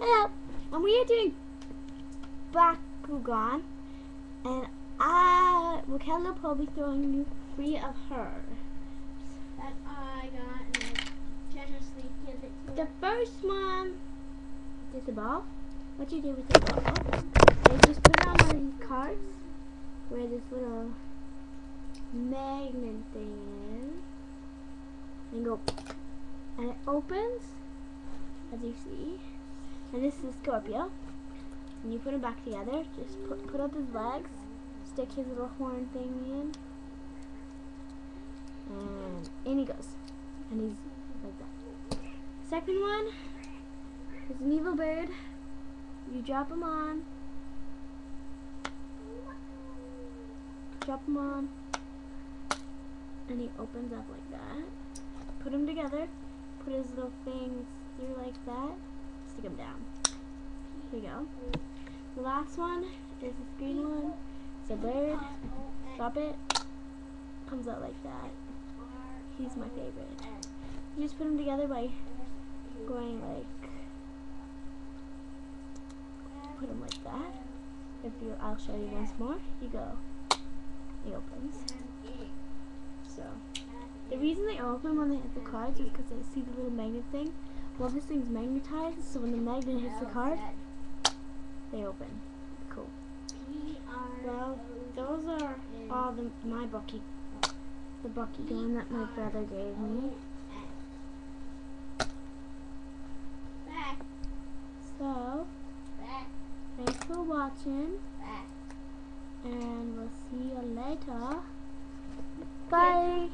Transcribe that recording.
Hello, and we are doing Bakugan, and Raquel will probably throwing you 3 of hers. That I got, and I generously give it to The her. first one is the ball. What you do with the ball is just put it on one of these cards where this little magnet thing is, and go, and it opens, as you see. And this is Scorpio. And you put him back together. Just put up his legs, stick his little horn thing in, and in he goes. And he's like that. Second one is an evil bird. You drop him on. And he opens up like that. Put them together. Put his little things through like that. Stick them down. Here you go. The last one is this green one. It's a bird. Drop it. Comes out like that. He's my favorite. You just put them together by going like, put them like that. I'll show you once more. You go. It opens. So the reason they open when they hit the cards is because they see the little magnet thing. Well, this thing's magnetized, so when the magnet hits the card, they open. Cool. Well, those are all the Bakugan that my brother gave me. So, thanks for watching, and we'll see you later. Bye.